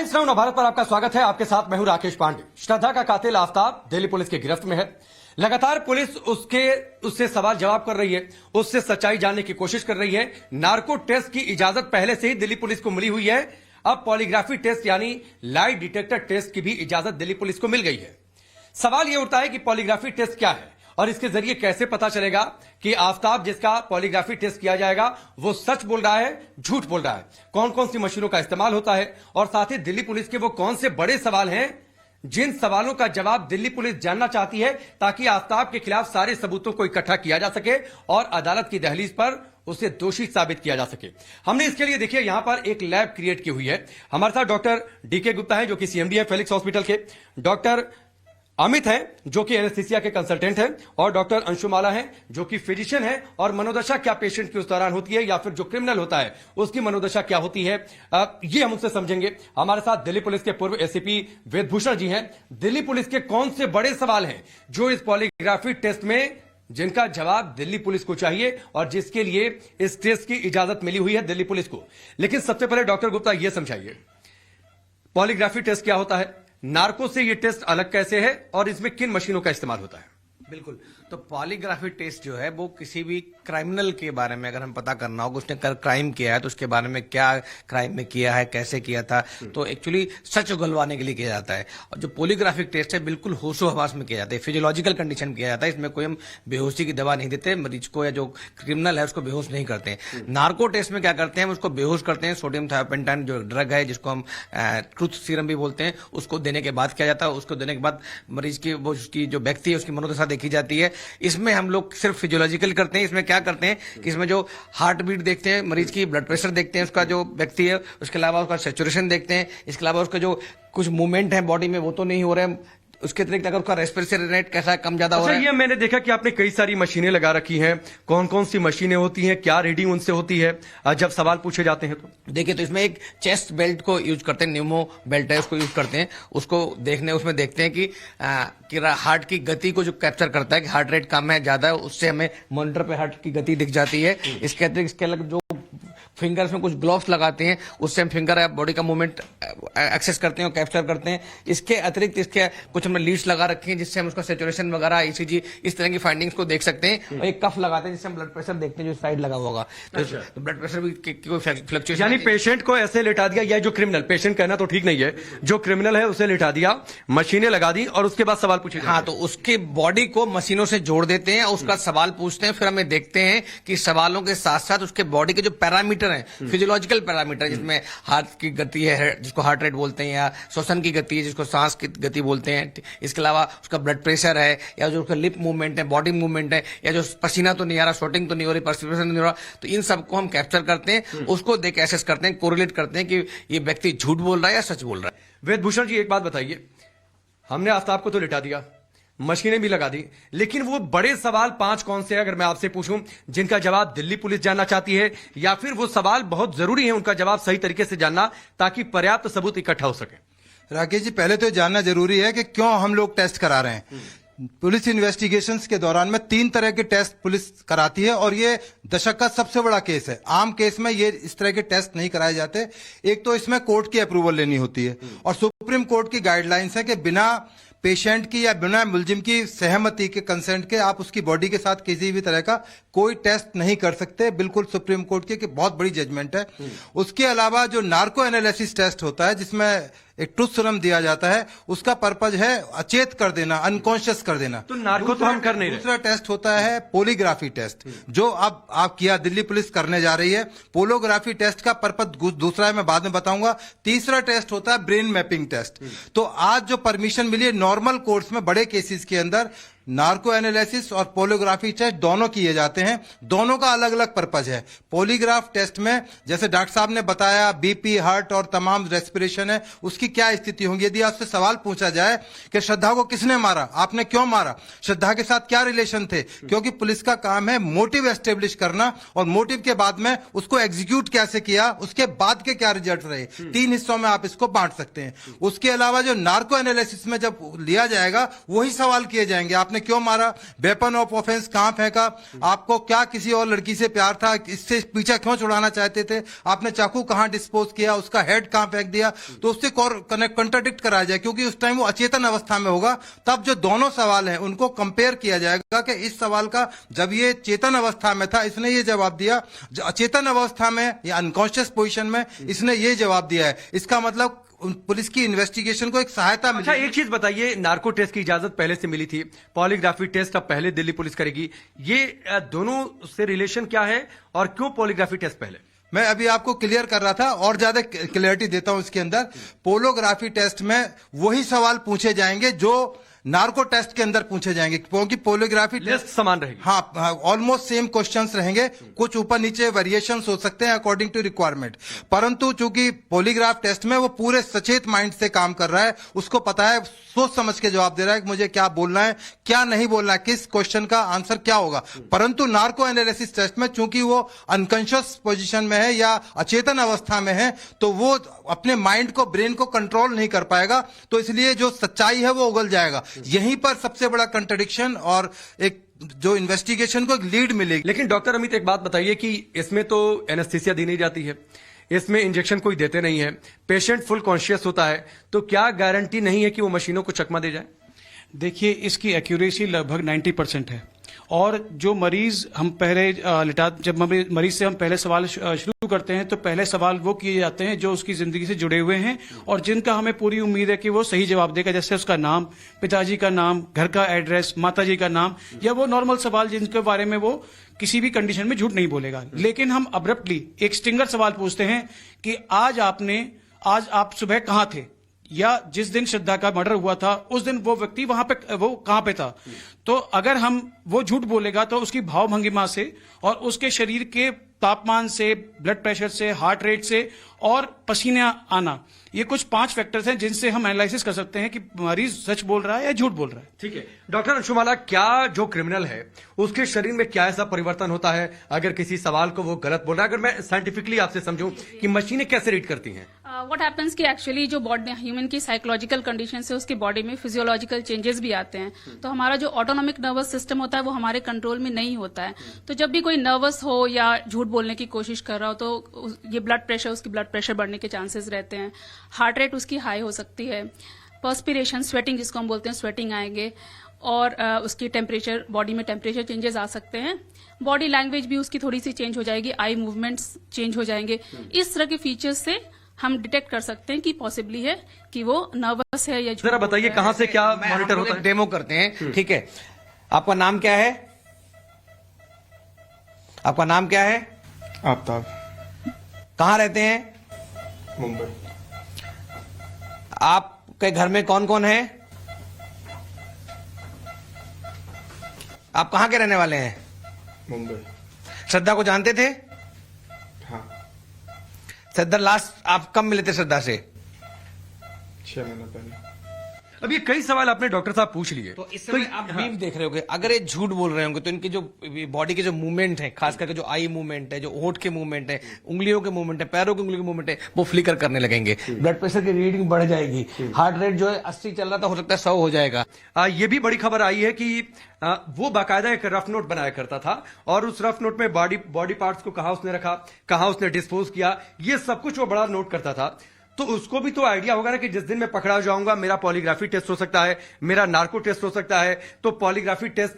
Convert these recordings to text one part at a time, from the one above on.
Times now Bharat पर आपका स्वागत है। आपके साथ मैं हूं राकेश पांडे। श्रद्धा का कातिल आफ्ताब दिल्ली पुलिस की गिरफ्त में है। लगातार पुलिस उससे सवाल जवाब कर रही है, उससे सच्चाई जानने की कोशिश कर रही है। नार्को टेस्ट की इजाजत पहले से ही दिल्ली पुलिस को मिली हुई है। अब पॉलीग्राफी टेस्ट यानी लाई डिटेक्टर टेस्ट की भी इजाजत दिल्ली पुलिस को मिल गई है। सवाल यह उठता है कि पॉलीग्राफी टेस्ट क्या है और इसके जरिए कैसे पता चलेगा कि आफ्ताब जिसका पॉलीग्राफी टेस्ट किया जाएगा वो सच बोल रहा है, झूठ बोल रहा है। कौन कौन सी मशीनों का इस्तेमाल होता है और साथ ही दिल्ली पुलिस के वो कौन से बड़े सवाल हैं जिन सवालों का जवाब दिल्ली पुलिस जानना चाहती है ताकि आफ्ताब के खिलाफ सारे सबूतों को इकट्ठा किया जा सके और अदालत की दहलीज पर उसे दोषी साबित किया जा सके। हमने इसके लिए देखिए यहां पर एक लैब क्रिएट की हुई है। हमारे साथ डॉक्टर डीके गुप्ता है जो कि सीएमडी है फेलिक्स हॉस्पिटल के, डॉक्टर अमित है जो कि एनेस्थीसिया के कंसल्टेंट हैं और डॉक्टर अंशुमाला हैं जो कि फिजिशियन है और मनोदशा क्या पेशेंट की उस दौरान होती है या फिर जो क्रिमिनल होता है उसकी मनोदशा क्या होती है, ये हम उससे समझेंगे। हमारे साथ दिल्ली पुलिस के पूर्व एसीपी वेदभूषण जी हैं। दिल्ली पुलिस के कौन से बड़े सवाल हैं जो इस पॉलीग्राफी टेस्ट में जिनका जवाब दिल्ली पुलिस को चाहिए और जिसके लिए इस टेस्ट की इजाजत मिली हुई है दिल्ली पुलिस को। लेकिन सबसे पहले डॉक्टर गुप्ता यह समझाइए पॉलीग्राफी टेस्ट क्या होता है, नार्को से ये टेस्ट अलग कैसे है और इसमें किन मशीनों का इस्तेमाल होता है? बिल्कुल, तो पॉलीग्राफी टेस्ट जो है वो किसी भी क्रिमिनल के बारे में अगर हम पता करना होगा उसने क्राइम किया है तो उसके बारे में क्या क्राइम में किया है, कैसे किया था, तो एक्चुअली सच उगलवाने के लिए किया जाता है। और जो पॉलीग्राफिक टेस्ट है बिल्कुल होशो हवास में किया जाता है, फिजियोलॉजिकल कंडीशन में किया जाता है। इसमें कोई हम बेहोशी की दवा नहीं देते मरीज को या जो क्रिमिनल है उसको बेहोश नहीं करते। नार्को टेस्ट में क्या करते हैं, उसको बेहोश करते हैं। सोडियम थायोपेंटाइन जो ड्रग है जिसको हम ट्रूथ सीरम भी बोलते हैं, उसको देने के बाद किया जाता है। उसको देने के बाद मरीज की वो उसकी जो व्यक्ति है उसकी मनोदशा देखी जाती है। इसमें हम लोग सिर्फ फिजियोलॉजिकल करते हैं। इसमें क्या करते हैं कि इसमें जो हार्ट बीट देखते हैं, मरीज की ब्लड प्रेशर देखते हैं उसका जो व्यक्ति है, उसके अलावा उसका सैचुरेशन देखते हैं। इसके अलावा उसका जो कुछ मूवमेंट है बॉडी में वो तो नहीं हो रहा है, उसके अतिरिक्त अगर उसका रेस्पिरेटरी रेट कैसा है, कम ज्यादा हो रहा है। ये मैंने देखा कि आपने कई सारी मशीनें लगा रखी हैं। कौन कौन सी मशीनें होती हैं, क्या रीडिंग उनसे होती है जब सवाल पूछे जाते हैं? तो देखिए, तो इसमें एक चेस्ट बेल्ट को यूज करते हैं, न्यूमो बेल्ट है उसको यूज करते हैं। उसको उसमें देखते हैं कि हार्ट की गति को जो कैप्चर करता है कि हार्ट रेट कम है ज्यादा है, उससे हमें मॉनिटर पे हार्ट की गति दिख जाती है। इसके अतिरिक्त इसके अलग जो फिंगर्स में कुछ ग्लोव्स लगाते हैं उससे हम फिंगर या बॉडी का मूवमेंट एक्सेस करते हैं और कैप्चर करते हैं। इसके अतिरिक्त इसके कुछ हमने लीड्स लगा रखी हैं जिससे हम उसका सैचुरेशन वगैरह ईसीजी इस तरह की फाइंडिंग्स को देख सकते हैं। और एक कफ लगाते हैं जिससे हम ब्लड प्रेशर देखते हैं जो साइड लगा होगा, तो ब्लड प्रेशर भी कोई फ्लक्चुएशन। यानी पेशेंट को ऐसे लिटा दिया, या जो क्रिमिनल, पेशेंट कहना तो ठीक नहीं है, जो क्रिमिनल है उसे लिटा दिया, मशीनें लगा दी और उसके बाद सवाल पूछे। हाँ, तो उसके बॉडी को मशीनों से जोड़ देते हैं, उसका सवाल पूछते हैं। फिर हमें देखते हैं कि सवालों के साथ साथ उसके बॉडी के जो पैरामीटर है, फिजियोलॉजिकल पैरामीटर जिसमें हार्ट की गति है जिसको हार्ट रेट बोलते हैं, या श्वसन की गति है जिसको सांस की गति बोलते हैं, इसके अलावा उसका ब्लड प्रेशर है, या जो उसका लिप मूवमेंट है, बॉडी मूवमेंट है, या जो पसीना तो नहीं आ रहा, स्वेटिंग तो नहीं हो रही, पर्सपिरेशन नहीं हो रहा, तो इन सबको हम कैप्चर करते हैं। उसको देख एसेस करते हैं, कोरिलेट करते हैं कि ये व्यक्ति झूठ बोल रहा है या सच बोल रहा है। वेदभूषण जी, एक बात बताइए, हमने आफ्ताब को तो लिटा दिया, मशीनें भी लगा दी, लेकिन वो बड़े सवाल 5 कौन से हैं अगर मैं आपसे पूछूं जिनका जवाब दिल्ली पुलिस जानना चाहती है, या फिर वो सवाल बहुत जरूरी है उनका जवाब सही तरीके से जानना ताकि पर्याप्त सबूत इकट्ठा हो सके? राकेश जी, पहले तो जानना जरूरी है कि क्यों हम लोग टेस्ट करा रहे हैं। पुलिस इन्वेस्टिगेशंस के दौरान में 3 तरह के टेस्ट पुलिस कराती है और ये दशक का सबसे बड़ा केस है। आम केस में ये इस तरह के टेस्ट नहीं कराए जाते। एक तो इसमें कोर्ट की अप्रूवल लेनी होती है और सुप्रीम कोर्ट की गाइडलाइंस है कि बिना पेशेंट की या बिना मुलजिम की सहमति के, कंसेंट के, आप उसकी बॉडी के साथ किसी भी तरह का कोई टेस्ट नहीं कर सकते। बिल्कुल सुप्रीम कोर्ट की बहुत बड़ी जजमेंट है। उसके अलावा जो नार्को एनालिसिस टेस्ट होता है जिसमें एक ट्रूथ सीरम दिया जाता है, उसका पर्पज है अचेत कर देना, अनकॉन्शियस कर देना। तो नार्को तो हम कर नहीं रहे। दूसरा टेस्ट होता है पोलीग्राफी टेस्ट, जो अब आप किया दिल्ली पुलिस करने जा रही है। पोलोग्राफी टेस्ट का पर्पज दूसरा है, मैं बाद में बताऊंगा। तीसरा टेस्ट होता है ब्रेन मैपिंग टेस्ट। तो आज जो परमिशन मिली है नॉर्मल कोर्ट्स में बड़े केसेस के अंदर नार्को एनालिसिस और पोलोग्राफी टेस्ट दोनों किए जाते हैं। दोनों का अलग अलग पर्पज है। पोलीग्राफ टेस्ट में जैसे डॉक्टर साहब ने बताया बीपी, हार्ट और तमाम रेस्पिरेशन है, उसकी क्या स्थिति होंगी। यदि आपसे सवाल पूछा जाए कि श्रद्धा को किसने मारा, आपने क्यों मारा, श्रद्धा के साथ क्या रिलेशन थे, क्योंकि पुलिस का काम है मोटिव एस्टेब्लिश करना और मोटिव के बाद में उसको एग्जीक्यूट कैसे किया, उसके बाद के क्या रिजल्ट रहे। 3 हिस्सों में आप इसको बांट सकते हैं। उसके अलावा जो नार्को एनालिसिस में जब लिया जाएगा वही सवाल किए जाएंगे, आपने आपने क्यों मारा, वेपन ऑफ ऑफेंस कहां फेंका, आपको क्या किसी और लड़की से प्यार था, इससे पीछा क्यों छुड़ाना चाहते थे, आपने चाकू कहां डिस्पोज किया, उसका हेड कहां फेंक दिया, तो उससे कंट्राडिक्ट कराया जाए, क्योंकि उस टाइम वो अचेतन अवस्था में होगा। तब जो दोनों सवाल हैं उनको कंपेयर किया जाएगा कि इस सवाल का जब ये चेतन अवस्था में था इसने ये जवाब दिया, जो अचेतन अवस्था में या अनकॉन्शियस पोजीशन में इसने ये जवाब दिया है। इसका मतलब पुलिस की इन्वेस्टिगेशन को एक सहायता मिली। अच्छा, एक चीज बताइए, नार्को टेस्ट की इजाजत पहले से मिली थी, पॉलीग्राफी टेस्ट अब पहले दिल्ली पुलिस करेगी, ये दोनों से रिलेशन क्या है और क्यों पॉलीग्राफी टेस्ट पहले? मैं अभी आपको क्लियर कर रहा था और ज्यादा क्लियरिटी देता हूं इसके अंदर। पोलोग्राफी टेस्ट में वही सवाल पूछे जाएंगे जो नार्को टेस्ट के अंदर पूछे जाएंगे, क्योंकि पोलीग्राफी लिस्ट समान रहेगी। हाँ, ऑलमोस्ट सेम क्वेश्चंस रहेंगे, कुछ ऊपर नीचे वेरिएशंस हो सकते हैं अकॉर्डिंग टू रिक्वायरमेंट, परंतु चूंकि पॉलीग्राफ टेस्ट में वो पूरे सचेत माइंड से काम कर रहा है, उसको पता है, सोच समझ के जवाब दे रहा है कि मुझे क्या बोलना है, क्या नहीं बोलना है, किस क्वेश्चन का आंसर क्या होगा। परंतु नार्को एनालिसिस टेस्ट में चूंकि वो अनकॉन्शियस पोजीशन में है या अचेतन अवस्था में है, तो वो अपने माइंड को, ब्रेन को कंट्रोल नहीं कर पाएगा, तो इसलिए जो सच्चाई है वो उगल जाएगा। यहीं पर सबसे बड़ा कंट्रडिक्शन और एक जो इन्वेस्टिगेशन को एक लीड मिलेगी। लेकिन डॉक्टर अमित, एक बात बताइए कि इसमें तो एनेस्थीसिया दी नहीं जाती है, इसमें इंजेक्शन कोई देते नहीं है, पेशेंट फुल कॉन्शियस होता है, तो क्या गारंटी नहीं है कि वो मशीनों को चकमा दे जाए? देखिए, इसकी एक्यूरेसी लगभग 90% है, और जो मरीज हम पहले जब मरीज से हम पहले सवाल शुरू करते हैं तो पहले सवाल वो किए जाते हैं जो उसकी जिंदगी से जुड़े हुए हैं और जिनका हमें पूरी उम्मीद है कि वो सही जवाब देगा, जैसे उसका नाम, पिताजी का नाम, घर का एड्रेस, माताजी का नाम, या वो नॉर्मल सवाल जिनके बारे में वो किसी भी कंडीशन में झूठ नहीं बोलेगा। लेकिन हम अब्रप्टली एक स्टिंगर सवाल पूछते हैं कि आज आप सुबह कहां थे, या जिस दिन श्रद्धा का मर्डर हुआ था उस दिन वो व्यक्ति वो कहां पे था। तो अगर हम वो झूठ बोलेगा तो उसकी भाव भंगिमा से और उसके शरीर के तापमान से, ब्लड प्रेशर से, हार्ट रेट से और पसीने आना, ये कुछ 5 फैक्टर्स हैं जिनसे हम एनालिसिस कर सकते हैं कि मरीज सच बोल रहा है या झूठ बोल रहा है। ठीक है डॉक्टर अंशुमाला, क्या जो क्रिमिनल है उसके शरीर में क्या ऐसा परिवर्तन होता है अगर किसी सवाल को वो गलत बोल रहा है? अगर मैं साइंटिफिकली आपसे समझूं कि मशीनें कैसे रीड करती हैं? व्हाट हैपेंस कि एक्चुअली जो बॉडी ह्यूमन की साइकोलॉजिकल कंडीशन से उसकी बॉडी में फिजियोलॉजिकल चेंजेस भी आते हैं, तो हमारा जो ऑटोनॉमिक नर्वस सिस्टम होता है वो हमारे कंट्रोल में नहीं होता है। तो जब भी कोई नर्वस हो या झूठ बोलने की कोशिश कर रहा हो तो ये उसकी ब्लड प्रेशर बढ़ने के चांसेस रहते हैं, हार्ट रेट उसकी हाई हो सकती है, पर्स्पिरेशन, स्वेटिंग जिसको हम बोलते हैं, स्वेटिंग आएंगे, और उसकी टेम्परेचर, बॉडी में टेम्परेचर चेंजेस आ सकते हैं, बॉडी लैंग्वेज भी उसकी थोड़ी सी चेंज हो जाएगी, आई मूवमेंट्स चेंज हो जाएंगे। इस तरह के फीचर्स से हम डिटेक्ट कर सकते हैं कि पॉसिबली है कि वो नर्वस है या। जरा बताइए कहां से क्या मॉनिटर होता है? डेमो करते हैं, ठीक है। आपका नाम क्या है? आपका नाम क्या है? आफ्ताब। कहां रहते हैं? मुंबई। आपके घर में कौन कौन है? आप कहां के रहने वाले हैं? मुंबई। श्रद्धा को जानते थे? हाँ। श्रद्धा लास्ट आप कब मिले थे श्रद्धा से? 6 महीने पहले। अब ये कई सवाल आपने डॉक्टर साहब पूछ लिए, तो इस समय आप बीफ देख रहे होंगे, अगर ये झूठ बोल रहे होंगे तो इनके जो बॉडी के जो मूवमेंट है, खास करके जो आई मूवमेंट है, जो होठ के मूवमेंट है, उंगलियों के मूवमेंट है, पैरों की उंगलियों के मूवमेंट है, वो फ्लिकर करने लगेंगे, ब्लड प्रेशर की रीडिंग बढ़ जाएगी, हार्ट रेट जो है 80 चल रहा था हो सकता है 100 हो जाएगा। ये भी बड़ी खबर आई है कि वो बाकायदा एक रफ नोट बनाया करता था और उस रफ नोट में बॉडी पार्ट्स को कहां उसने रखा, कहां उसने डिस्पोज किया, ये सब कुछ वो बड़ा नोट करता था। तो उसको भी तो आइडिया होगा ना कि जिस दिन मैं पकड़ा जाऊंगा मेरा पॉलीग्राफी टेस्ट हो सकता है, मेरा नार्को टेस्ट हो सकता है, तो पॉलीग्राफी टेस्ट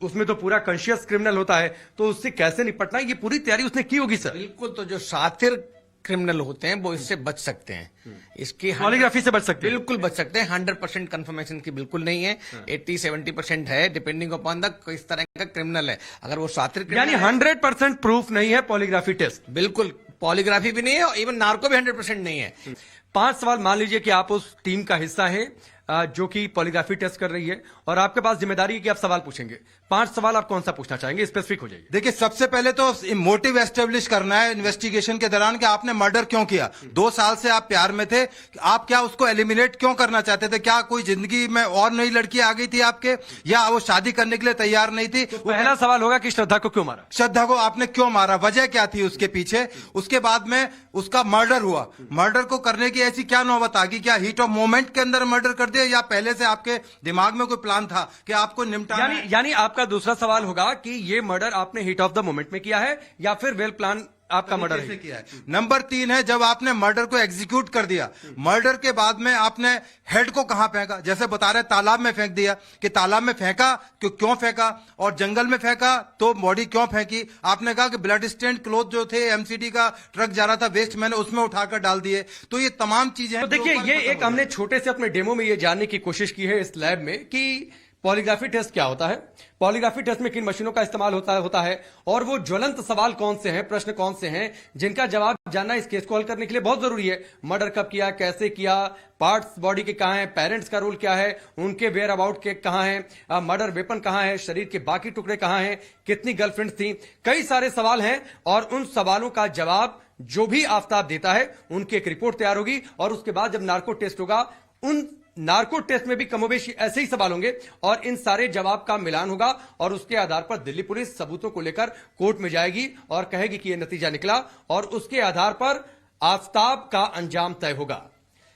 उसमें तो पूरा कॉन्शियस क्रिमिनल होता है, तो उससे कैसे निपटना, ये पूरी तैयारी उसने की होगी सर। बिल्कुल, तो जो सातिर क्रिमिनल होते हैं वो इससे बच सकते हैं, इसकी पॉलीग्राफी से बच सकते हैं, बिल्कुल बच सकते हैं। 100% कंफर्मेशन की बिल्कुल नहीं है, 80-70% है, डिपेंडिंग अपॉन द किस तरह का क्रिमिनल है। अगर वो सातिर यानी 100% प्रूफ नहीं है पॉलीग्राफी टेस्ट? बिल्कुल, पॉलीग्राफी भी नहीं है और इवन नार्को भी 100% नहीं है। 5 सवाल मान लीजिए कि आप उस टीम का हिस्सा है जो कि पॉलीग्राफी टेस्ट कर रही है और आपके पास जिम्मेदारी है कि आप सवाल पूछेंगे। 5 सवाल आप कौन सा पूछना चाहेंगे? स्पेसिफिक हो जाइए। देखिए, सबसे पहले तो मोटिव एस्टेब्लिश करना है इन्वेस्टिगेशन के दौरान कि आपने मर्डर क्यों किया। 2 साल से आप प्यार में थे, आप क्या उसको एलिमिनेट क्यों करना चाहते थे? क्या कोई जिंदगी में और नई लड़की आ गई थी आपके, या वो शादी करने के लिए तैयार नहीं थी? तो पहला सवाल होगा कि श्रद्धा को क्यों मारा, श्रद्धा को आपने क्यों मारा, वजह क्या थी उसके पीछे? उसके बाद में उसका मर्डर हुआ, मर्डर को करने की ऐसी क्या नौबत आ गई? क्या हीट ऑफ मोमेंट के अंदर मर्डर कर दिया से या पहले से आपके दिमाग में कोई प्लान था कि आपको निपटाना है? यानी आपका दूसरा सवाल होगा कि ये मर्डर आपने हिट ऑफ द मोमेंट में किया है या फिर वेल प्लान आपका मर्डर कैसे है? किया है? नंबर 3 है, जब आपने मर्डर को एग्जीक्यूट कर दिया, मर्डर के बाद में आपने हेड को कहां फेंका? जैसे बता रहे तालाब में फेंक दिया, कि तालाब में फेंका क्यों फेंका, और जंगल में फेंका तो बॉडी क्यों फेंकी? आपने कहा कि ब्लड स्टेन क्लोथ जो थे, एमसीडी का ट्रक जा रहा था वेस्ट, मैंने उसमें उठाकर डाल दिए। तो ये तमाम चीजें तो देखिए, ये एक हमने छोटे से अपने डेमो में ये जानने की कोशिश की है इस लैब में कि पॉलीग्राफी टेस्ट क्या होता है, पॉलीग्राफी टेस्ट में किन मशीनों का इस्तेमाल होता है और वो ज्वलंत सवाल कौन से हैं, प्रश्न कौन से हैं जिनका जवाब जानना इस केस को हल करने के लिए बहुत जरूरी है। मर्डर कब किया, कैसे किया, पार्ट्स बॉडी के कहां हैं, पेरेंट्स का रोल क्या है, उनके वेयर अबाउट के कहां हैं, मर्डर वेपन कहां है, शरीर के बाकी टुकड़े कहां हैं, कितनी गर्लफ्रेंड्स थी, कई सारे सवाल हैं और उन सवालों का जवाब जो भी आफ्ताब देता है उनकी एक रिपोर्ट तैयार होगी और उसके बाद जब नार्को टेस्ट होगा उन नार्को टेस्ट में भी कमोबेश ऐसे ही सवाल होंगे और इन सारे जवाब का मिलान होगा और उसके आधार पर दिल्ली पुलिस सबूतों को लेकर कोर्ट में जाएगी और कहेगी कि यह नतीजा निकला और उसके आधार पर आफ्ताब का अंजाम तय होगा।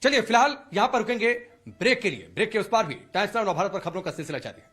चलिए फिलहाल यहां पर रुकेंगे ब्रेक के लिए। ब्रेक के उस पार भी टाइम्स नाउ भारत पर खबरों का सिलसिला जारी है।